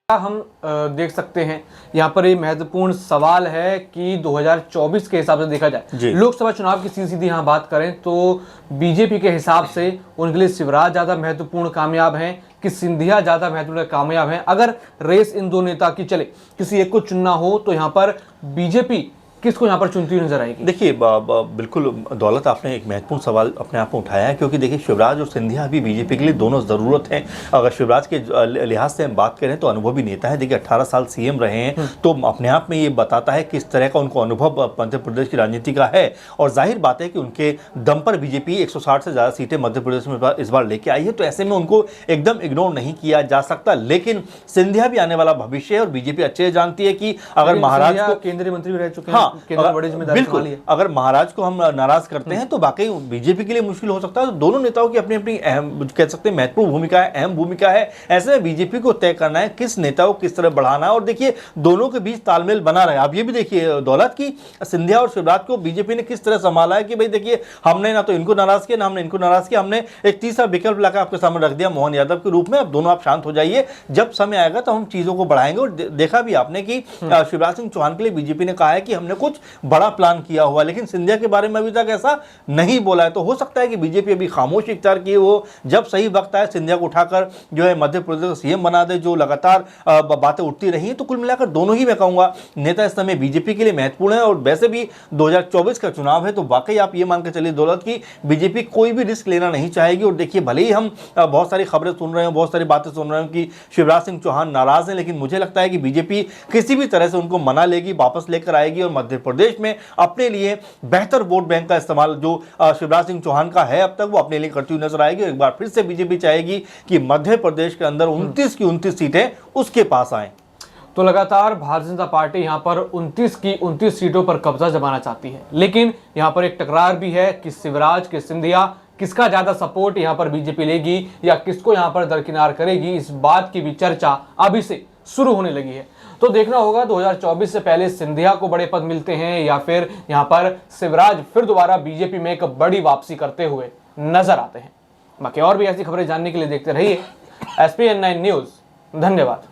हम देख सकते हैं यहाँ पर ये महत्वपूर्ण सवाल है कि 2024 के हिसाब से देखा जाए, लोकसभा चुनाव की सीधी यहाँ बात करें तो बीजेपी के हिसाब से उनके लिए शिवराज ज़्यादा महत्वपूर्ण कामयाब हैं कि सिंधिया ज़्यादा महत्वपूर्ण कामयाब हैं। अगर रेस इन दो नेता की चले, किसी एक को चुनना हो तो यहाँ पर बीजेपी किसको यहाँ पर चुनती हुई नजर आएगी? देखिए बिल्कुल दौलत, आपने एक महत्वपूर्ण सवाल अपने आप में उठाया है, क्योंकि देखिए शिवराज और सिंधिया अभी बीजेपी के लिए दोनों ज़रूरत हैं। अगर शिवराज के लिहाज से हम बात करें तो अनुभवी नेता है। देखिए 18 साल सीएम रहे हैं, तो अपने आप में ये बताता है किस तरह का उनको अनुभव मध्य प्रदेश की राजनीति का है। और जाहिर बात है कि उनके दम पर बीजेपी 160 से ज़्यादा सीटें मध्य प्रदेश में इस बार लेके आई है, तो ऐसे में उनको एकदम इग्नोर नहीं किया जा सकता। लेकिन सिंधिया भी आने वाला भविष्य है और बीजेपी अच्छे जानती है कि अगर महाराज को केंद्रीय मंत्री भी रह चुके हैं, बिल्कुल, अगर महाराज को हम नाराज करते हैं तो वाकई बीजेपी के लिए मुश्किल हो सकता है। तो दोनों नेताओं की अपनी अपनी अहम, कह सकते हैं महत्वपूर्ण भूमिका है, अहम भूमिका है। ऐसे में बीजेपी को तय करना है किस नेता को किस तरह बढ़ाना है, और देखिए दोनों के बीच तालमेल बना रहे। आप ये भी देखिए दौलत की सिंधिया और शिवराज को बीजेपी ने किस तरह संभाला है कि भाई देखिए हमने ना तो इनको नाराज किया, ना हमने इनको नाराज किया, हमने एक तीसरा विकल्प लाकर आपके सामने रख दिया मोहन यादव के रूप में। अब दोनों आप शांत हो जाइए, जब समय आएगा तो हम चीजों को बढ़ाएंगे। और देखा भी आपने कि शिवराज सिंह चौहान के लिए बीजेपी ने कहा है कि हमने कुछ बड़ा प्लान किया हुआ, लेकिन सिंधिया के बारे में अभी तक ऐसा नहीं बोला है। तो हो सकता है कि बीजेपी अभी खामोश इख्तियार किए हो, जब सही वक्त आए सिंधिया को उठाकर जो है मध्य प्रदेश का सीएम बना दे, जो लगातार बातें उठती रही हैं। तो कुल मिलाकर दोनों ही, मैं कहूंगा, नेता इस समय बीजेपी के लिए महत्वपूर्ण है। और वैसे भी 2024 का चुनाव है, तो वाकई आप ये मान के चलिए दौलत की बीजेपी कोई भी रिस्क लेना नहीं चाहेगी। और देखिए भले ही हम बहुत सारी खबरें सुन रहे हैं, बहुत सारी बातें सुन रहे हैं कि शिवराज सिंह चौहान नाराज हैं, लेकिन मुझे लगता है कि बीजेपी किसी भी तरह से उनको मना लेगी, वापस लेकर आएगी और मध्य प्रदेश में अपने लिए बेहतर वोट बैंक का इस्तेमाल जो शिवराज सिंह चौहान का है अब तक, वो अपने लिए करती हुई नजर आएगी। एक बार फिर से बीजेपी चाहेगी कि मध्य प्रदेश के अंदर 29 की 29 सीटें उसके पास आए। तो लगातार भारतीय जनता पार्टी यहां पर 29 की 29 सीटों पर कब्जा जमाना चाहती है, लेकिन यहां पर एक टकरार भी है कि शिवराज के सिंधिया किसका ज्यादा सपोर्ट यहां पर बीजेपी लेगी या किसको यहां पर दरकिनार करेगी, इस बात की भी चर्चा अभी से शुरू होने लगी है। तो देखना होगा 2024 से पहले सिंधिया को बड़े पद मिलते हैं या फिर यहां पर शिवराज फिर दोबारा बीजेपी में एक बड़ी वापसी करते हुए नजर आते हैं। बाकी और भी ऐसी खबरें जानने के लिए देखते रहिए SPN9 न्यूज। धन्यवाद।